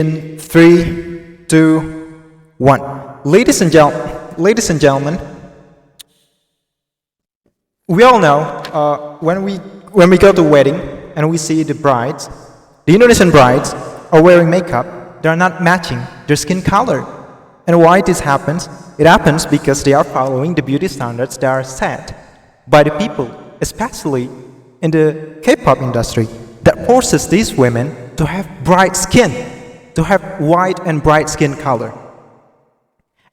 In 3, 2, 1. Ladies and gentlemen, we all know when we go to a wedding and we see the brides, the Indonesian brides are wearing makeup. They are not matching their skin color. And why this happens? It happens because they are following the beauty standards that are set by the people, especially in the K-pop industry, that forces these women to have bright skin, to have white and bright skin color.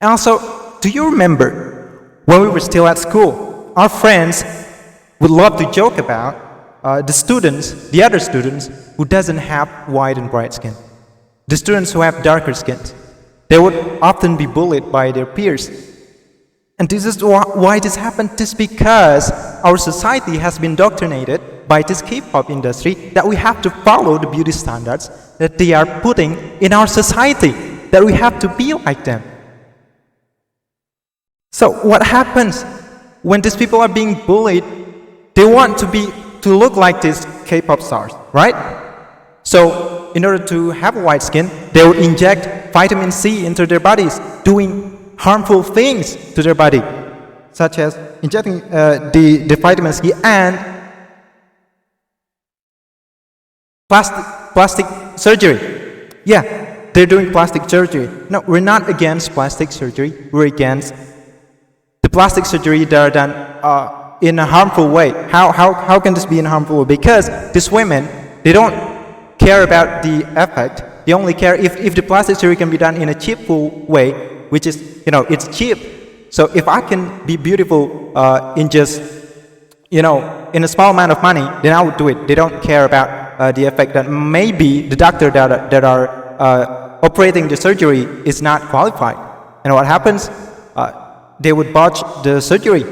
And also, do you remember when we were still at school, our friends would love to joke about the other students who doesn't have white and bright skin, the students who have darker skin. They would often be bullied by their peers. And this is why this happened. This is because our society has been indoctrinated by this K-pop industry that we have to follow the beauty standards that they are putting in our society, that we have to be like them. So what happens when these people are being bullied? They want to look like these K-pop stars, right? So in order to have white skin, they would inject vitamin C into their bodies, doing harmful things to their body, such as injecting the vitamin C and plastic surgery. Yeah, they're doing plastic surgery. No, we're not against plastic surgery. We're against the plastic surgery that are done in a harmful way. How can this be in a harmful way? Because these women, they don't care about the effect. They only care if the plastic surgery can be done in a cheapful way, which is, it's cheap. So if I can be beautiful in just, in a small amount of money, then I would do it. They don't care about the effect that maybe the doctor that are operating the surgery is not qualified. And what happens? They would botch the surgery,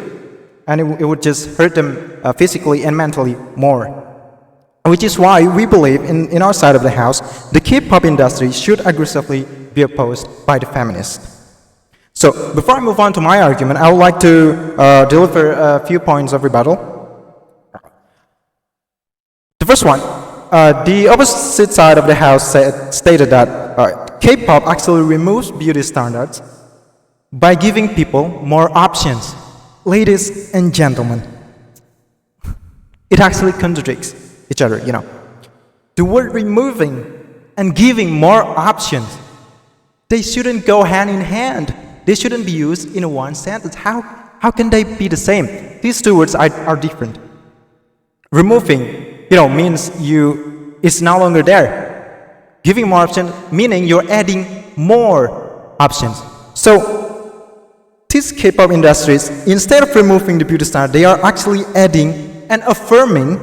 and it would just hurt them physically and mentally more. Which is why we believe in our side of the house, the K-pop industry should aggressively be opposed by the feminists. So before I move on to my argument, I would like to deliver a few points of rebuttal. The first one, the opposite side of the house stated that K-pop actually removes beauty standards by giving people more options. Ladies and gentlemen, it actually contradicts each other, The word removing and giving more options, they shouldn't go hand in hand. They shouldn't be used in one sentence. How can they be the same? These two words are different. Removing, means it's no longer there. Giving more options, meaning you're adding more options. So these K-pop industries, instead of removing the beauty standard, they are actually adding and affirming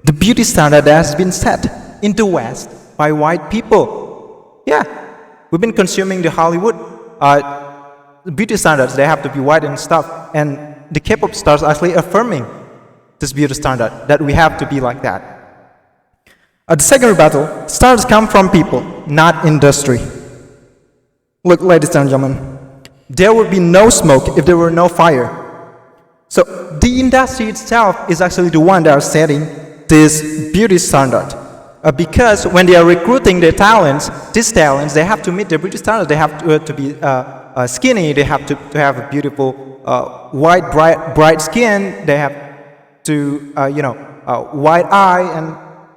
the beauty standard that has been set in the West by white people. Yeah, we've been consuming the Hollywood beauty standards. They have to be white and stuff. And the K-pop stars are actually affirming this beauty standard, that we have to be like that. The second rebuttal, stars come from people, not industry. Look, ladies and gentlemen, there would be no smoke if there were no fire. So the industry itself is actually the one that are setting this beauty standard, because when they are recruiting their talents, these talents, they have to meet the beauty standard. They have to be skinny. They have to have a beautiful white, bright skin. They have to, white eye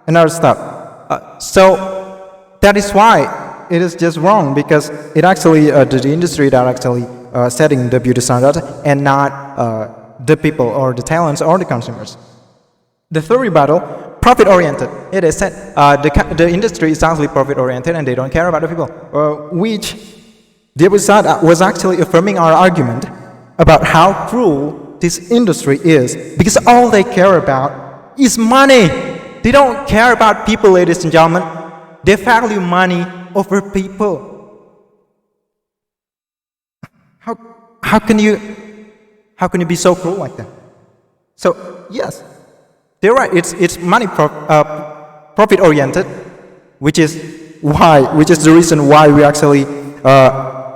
and other stuff. So that is why it is just wrong, because it actually the industry that are actually setting the beauty standard and not the people or the talents or the consumers. The third rebuttal, profit-oriented. It is said the industry is actually profit-oriented and they don't care about the people. Which the other side was actually affirming our argument about how cruel this industry is, because all they care about is money. They don't care about people, ladies and gentlemen. They value money over people. How can you be so cruel like that? So yes, they're right. It's money profit oriented, which is the reason why we actually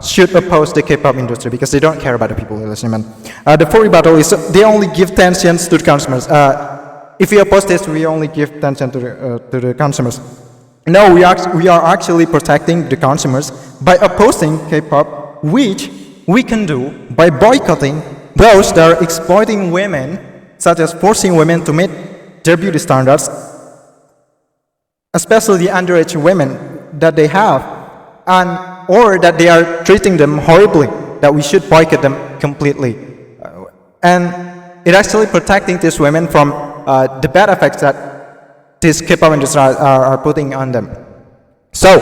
should oppose the K-pop industry, because they don't care about the people, ladies and gentlemen. The fourth rebuttal is they only give 10 cents to the consumers. If we oppose this, we only give 10 cents to the consumers. No, we are actually protecting the consumers by opposing K-pop, which we can do by boycotting those that are exploiting women, such as forcing women to meet their beauty standards, especially the underage women that they have, or that they are treating them horribly, that we should boycott them completely. And it actually protecting these women from the bad effects that these K-pop industry are putting on them. So,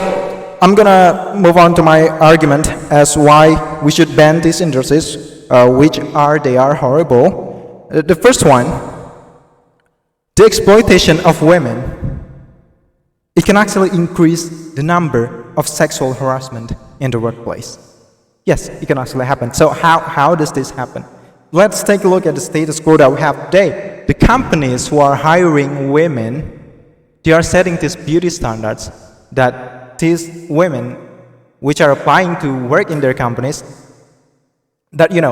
I'm gonna move on to my argument as why we should ban these industries, they are horrible. The first one, the exploitation of women. It can actually increase the number of sexual harassment in the workplace. Yes, it can actually happen. So how does this happen? Let's take a look at the status quo that we have today. The companies who are hiring women, they are setting these beauty standards that these women, which are applying to work in their companies, that you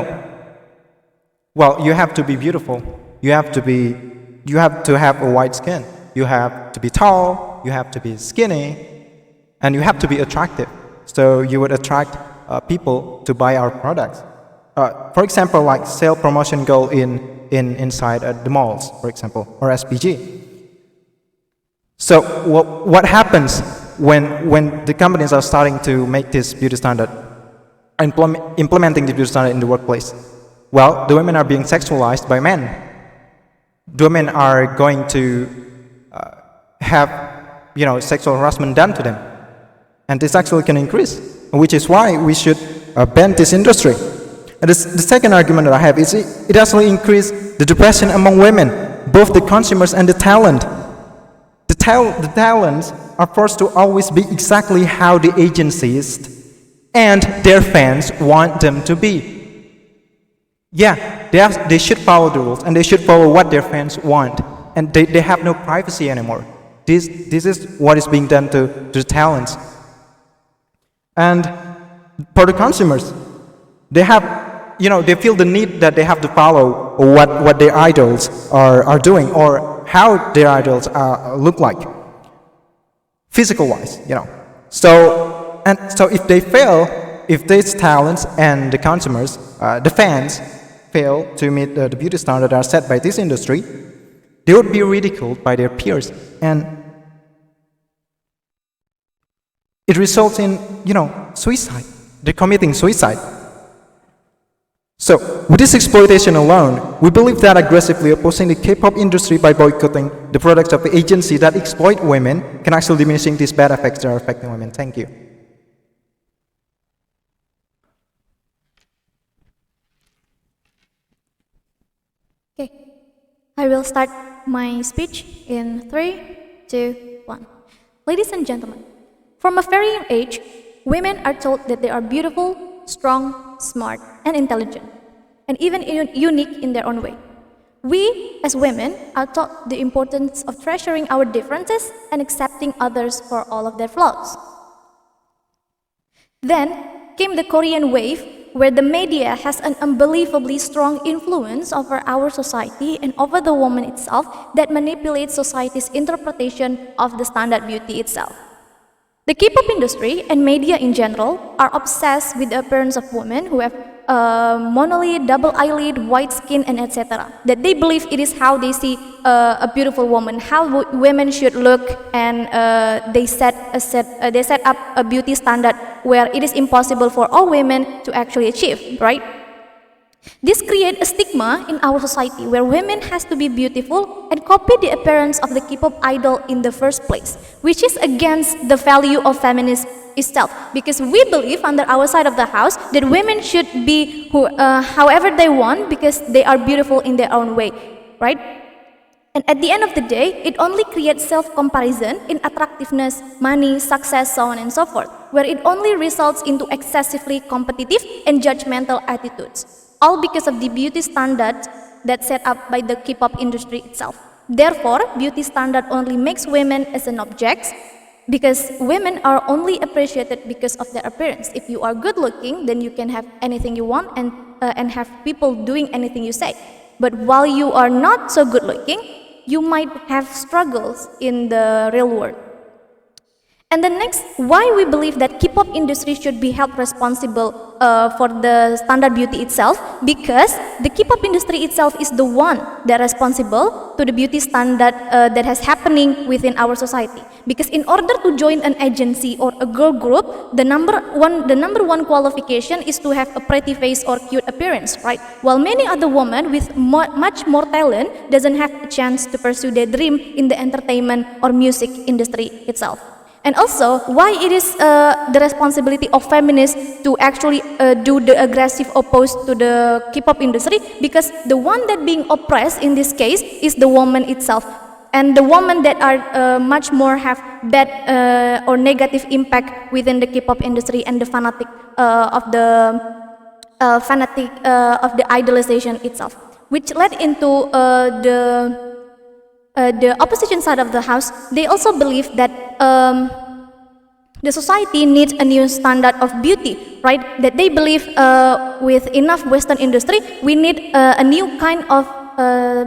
have to be beautiful, you have to have a white skin, you have to be tall, you have to be skinny, and you have to be attractive. So you would attract people to buy our products. For example, like sale promotion goal inside the malls, for example, or SPG. So what happens when the companies are starting to make this beauty standard, implementing the beauty standard in the workplace? Well, the women are being sexualized by men. The women are going to have sexual harassment done to them, and this actually can increase, which is why we should ban this industry. And the second argument that I have is it actually increases the depression among women, both the consumers and the talent. The talents are forced to always be exactly how the agencies and their fans want them to be. Yeah, they should follow the rules and they should follow what their fans want, and they have no privacy anymore. This is what is being done to the talents. And for the consumers, they feel the need that they have to follow what their idols are doing, or how their idols look like, physical-wise, So if they fail, if these talents and the consumers, the fans, fail to meet the beauty standards that are set by this industry, they would be ridiculed by their peers, and it results in, suicide. They're committing suicide. So, with this exploitation alone, we believe that aggressively opposing the K-pop industry by boycotting the products of the agency that exploit women can actually diminishing these bad effects that are affecting women. Thank you. Okay, I will start my speech in 3, 2, 1. Ladies and gentlemen, from a very young age, women are told that they are beautiful, strong, smart, and intelligent, and even unique in their own way. We, as women, are taught the importance of treasuring our differences and accepting others for all of their flaws. Then came the Korean wave, where the media has an unbelievably strong influence over our society and over the woman itself that manipulates society's interpretation of the standard beauty itself. The K-pop industry and media in general are obsessed with the appearance of women who have monolid, double eyelid, white skin, and etc. That they believe it is how they see a beautiful woman, how women should look, and they set up a beauty standard where it is impossible for all women to actually achieve, right? This creates a stigma in our society where women has to be beautiful and copy the appearance of the K-pop idol in the first place, which is against the value of feminism itself, because we believe under our side of the house that women should be however they want because they are beautiful in their own way, right? And at the end of the day, it only creates self-comparison in attractiveness, money, success, so on and so forth, where it only results into excessively competitive and judgmental attitudes, all because of the beauty standards that's set up by the K-pop industry itself. Therefore, beauty standard only makes women as an object, because women are only appreciated because of their appearance. If you are good looking, then you can have anything you want and have people doing anything you say. But while you are not so good looking, you might have struggles in the real world. And then next, why we believe that K-pop industry should be held responsible for the standard beauty itself, because the K-pop industry itself is the one that responsible to the beauty standard that has happening within our society. Because in order to join an agency or a girl group, the number one qualification is to have a pretty face or cute appearance, right? While many other women with much more talent doesn't have a chance to pursue their dream in the entertainment or music industry itself. And also, why it is the responsibility of feminists to actually do the aggressive oppose to the K-pop industry, because the one that being oppressed in this case is the woman itself. And the women that are much more have bad or negative impact within the K-pop industry and the fanatic of the idolization itself, which led into the opposition side of the house. They also believe that the society needs a new standard of beauty, right? That they believe with enough Western industry, we need a new kind of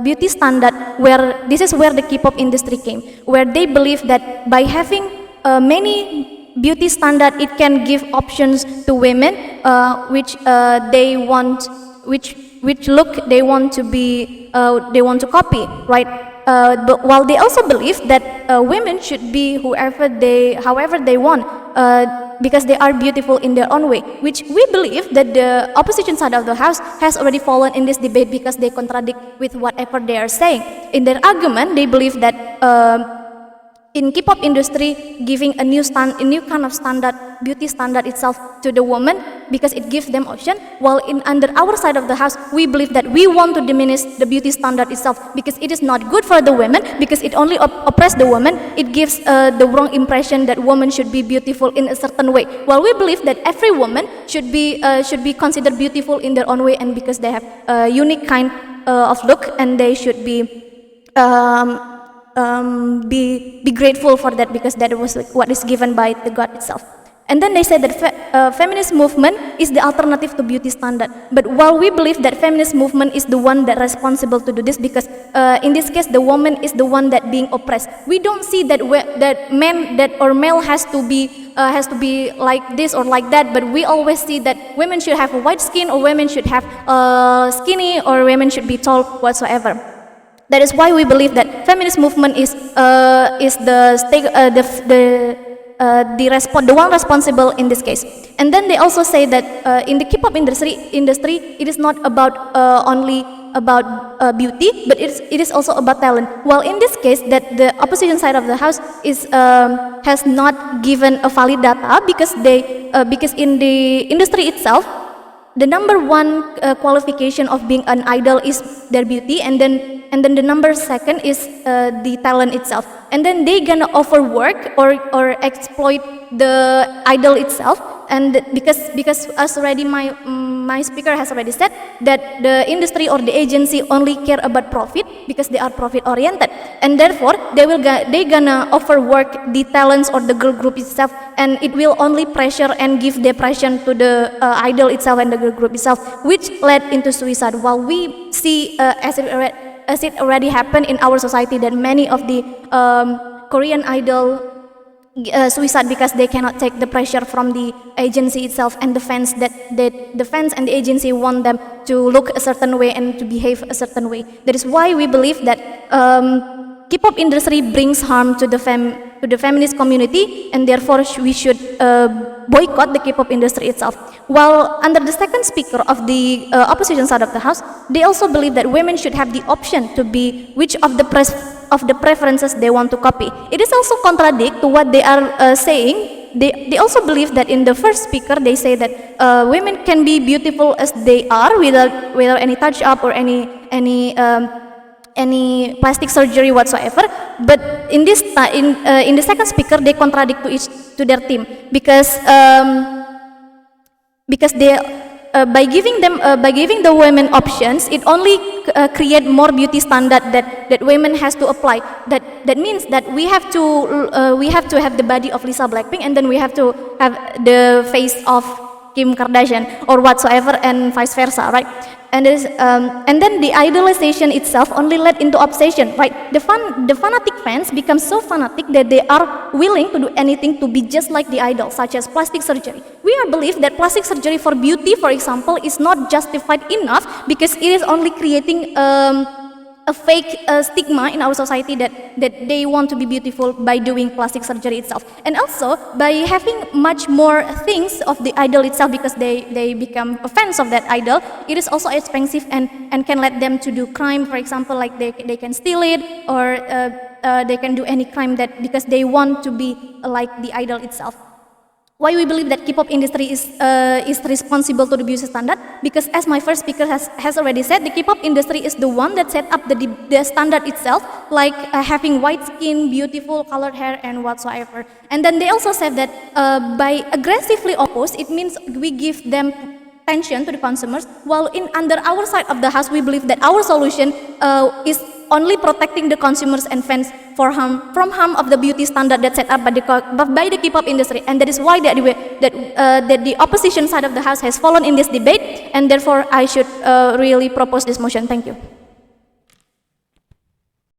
beauty standard, where this is where the K-pop industry came, where they believe that by having many beauty standard, it can give options to women which they want, which look they want to be, they want to copy, right? But while they also believe that women should be however they want, because they are beautiful in their own way, which we believe that the opposition side of the house has already fallen in this debate, because they contradict with whatever they are saying. In their argument, they believe that in K-pop industry, giving a new kind of standard, beauty standard itself to the woman, because it gives them option. While under our side of the house, we believe that we want to diminish the beauty standard itself, because it is not good for the women, because it only oppresses the woman. It gives the wrong impression that women should be beautiful in a certain way. While we believe that every woman should be considered beautiful in their own way, and because they have a unique kind of look, and they should be grateful for that, because that was what is given by the God itself. And then they said that feminist movement is the alternative to beauty standard. But while we believe that feminist movement is the one that responsible to do this, because in this case the woman is the one that being oppressed, we don't see that male has to be like this or like that. But we always see that women should have a white skin, or women should have skinny, or women should be tall whatsoever. That is why we believe that feminist movement is the one responsible in this case. And then they also say that in the K-pop industry, it is not about only about beauty, but it is also about talent. While in this case, that the opposition side of the house has not given a valid data, because in the industry itself, the number one qualification of being an idol is their beauty, and then the number second is the talent itself. And then they gonna overwork or exploit the idol itself. And because as already my speaker has already said, that the industry or the agency only care about profit, because they are profit oriented, and therefore they gonna overwork the talents or the girl group itself, and it will only pressure and give depression to the idol itself and the girl group itself, which led into suicide. While we see as it already happened in our society, that many of the Korean idol suicide because they cannot take the pressure from the agency itself and the fans, that the fans and the agency want them to look a certain way and to behave a certain way. That is why we believe that K-pop industry brings harm to the feminist community, and therefore we should boycott the K-pop industry itself. While under the second speaker of the opposition side of the house, they also believe that women should have the option to be which of the preferences they want to copy. It is also contradict to what they are saying. They also believe that in the first speaker they say that women can be beautiful as they are without any touch up or any plastic surgery whatsoever. But in this in the second speaker they contradict to their team, because they by giving the women options, it only create more beauty standard that women has to apply. That means that we have to have the body of Lisa Blackpink, and then we have to have the face of Kim Kardashian or whatsoever, and vice versa, right? And then the idolization itself only led into obsession, right? The fanatic fans become so fanatic that they are willing to do anything to be just like the idol, such as plastic surgery. We are believe that plastic surgery for beauty, for example, is not justified enough because it is only creating a fake stigma in our society that they want to be beautiful by doing plastic surgery itself, and also by having much more things of the idol itself because they become fans of that idol. It is also expensive and can lead them to do crime, for example, like they can steal it, or they can do any crime that because they want to be like the idol itself. Why we believe that K-pop industry is responsible to the beauty standard? Because as my first speaker has already said, the K-pop industry is the one that set up the standard itself, like having white skin, beautiful colored hair, and whatsoever. And then they also said that by aggressively oppose, it means we give them tension to the consumers, while under our side of the house, we believe that our solution is only protecting the consumers and fans from harm of the beauty standard that's set up by the K-pop industry, and that is why that the opposition side of the house has fallen in this debate, and therefore I should really propose this motion. Thank you.